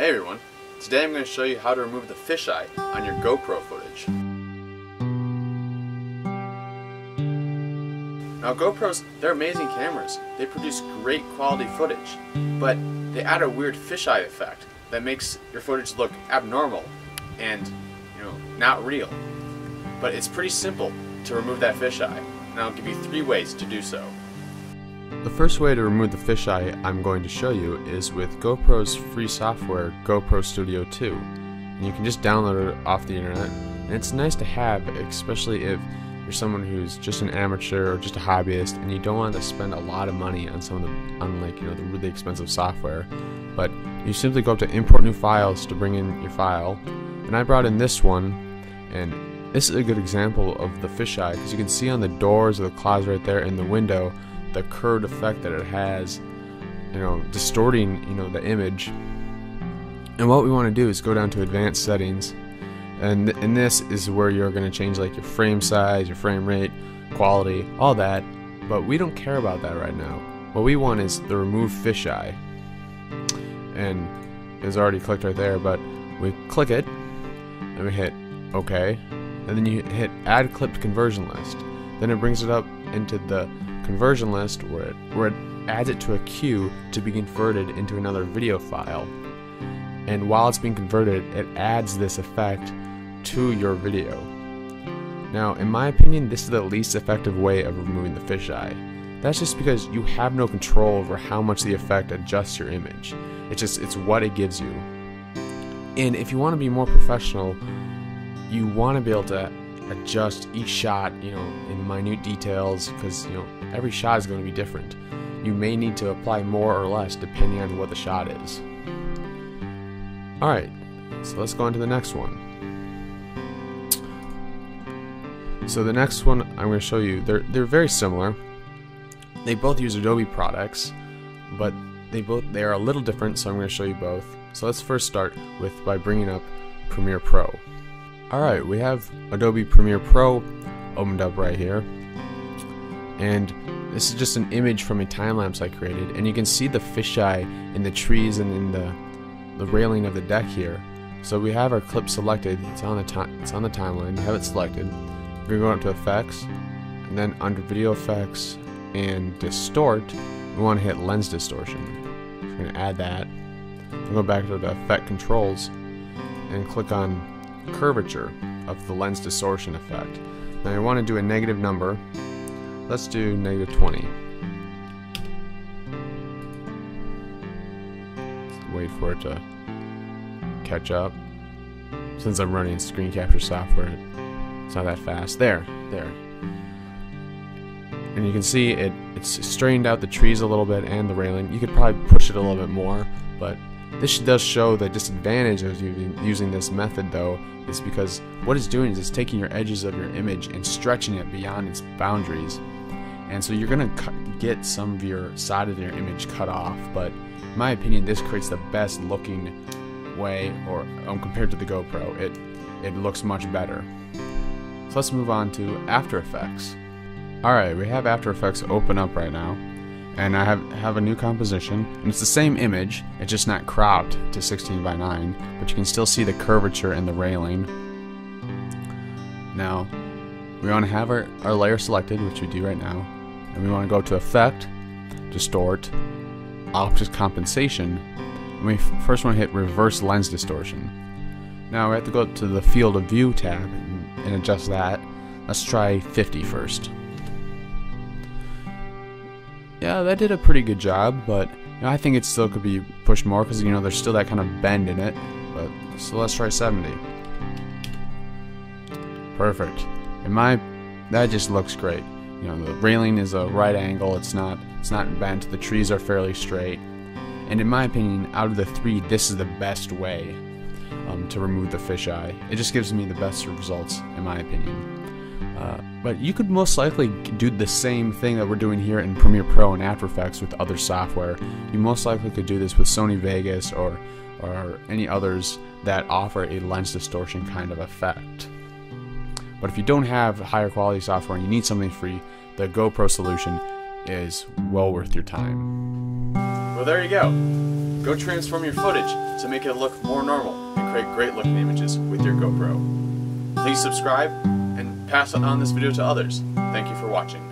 Hey everyone, today I'm going to show you how to remove the fisheye on your GoPro footage. Now GoPros, they're amazing cameras. They produce great quality footage, but they add a weird fisheye effect that makes your footage look abnormal and, not real. But it's pretty simple to remove that fisheye, and I'll give you 3 ways to do so. The first way to remove the fisheye I'm going to show you is with GoPro's free software, GoPro Studio 2. And you can just download it off the internet, and it's nice to have, especially if you're someone who's just an amateur or just a hobbyist and you don't want to spend a lot of money on the really expensive software. But you simply go up to import new files to bring in your file, and I brought in this one, and this is a good example of the fisheye because you can see on the doors of the closet right there in the window the curved effect that it has, distorting, the image. And what we want to do is go down to advanced settings, and this is where you're going to change like your frame size, your frame rate, quality, all that, but we don't care about that right now. What we want is the remove fisheye, and it's already clicked right there, but we click it and we hit OK, and then you hit add clip to conversion list. Then it brings it up into the conversion list where it adds it to a queue to be converted into another video file. And while it's being converted, it adds this effect to your video. Now, in my opinion, this is the least effective way of removing the fisheye. That's just because you have no control over how much the effect adjusts your image. It's what it gives you. And if you want to be more professional, you want to be able to adjust each shot, in minute details, because every shot is going to be different. You may need to apply more or less depending on what the shot is. Alright, so let's go on to the next one. So the next one I'm going to show you, they're very similar. They both use Adobe products, but they are a little different, so I'm going to show you both. So let's first start by bringing up Premiere Pro. Alright, we have Adobe Premiere Pro opened up right here, and this is just an image from a time-lapse I created, and you can see the fisheye in the trees and in the railing of the deck here. So we have our clip selected, it's on the timeline, you have it selected. We're going to go up to Effects, and then under Video Effects and Distort, we want to hit Lens Distortion. So we're going to add that. We'll go back to the Effect Controls and click on Curvature of the lens distortion effect. Now you want to do a negative number. Let's do negative 20. Let's wait for it to catch up. Since I'm running screen capture software, it's not that fast. There. And you can see it's straightened out the trees a little bit and the railing. You could probably push it a little bit more, but this does show the disadvantage of using this method, though, is because what it's doing is it's taking your edges of your image and stretching it beyond its boundaries. And so you're going to get some of your side of your image cut off, but in my opinion, this creates the best looking way, or compared to the GoPro, it looks much better. So let's move on to After Effects. Alright, we have After Effects open up right now. And I have a new composition, and it's the same image, it's just not cropped to 16:9, but you can still see the curvature in the railing. Now, we want to have our layer selected, which we do right now, and we want to go to Effect, Distort, Object Compensation, and we first want to hit Reverse Lens Distortion. Now we have to go to the Field of View tab and adjust that. Let's try 50 first. Yeah, that did a pretty good job, but I think it still could be pushed more because there's still that kind of bend in it. But so let's try 70. Perfect. That just looks great. The railing is a right angle. It's not bent. The trees are fairly straight. And in my opinion, out of the 3, this is the best way to remove the fisheye. It just gives me the best results, in my opinion. But you could most likely do the same thing that we're doing here in Premiere Pro and After Effects with other software. You most likely could do this with Sony Vegas or any others that offer a lens distortion kind of effect. But if you don't have higher quality software and you need something free, the GoPro solution is well worth your time. Well, there you go. Go transform your footage to make it look more normal and create great looking images with your GoPro. Please subscribe and pass on this video to others. Thank you for watching.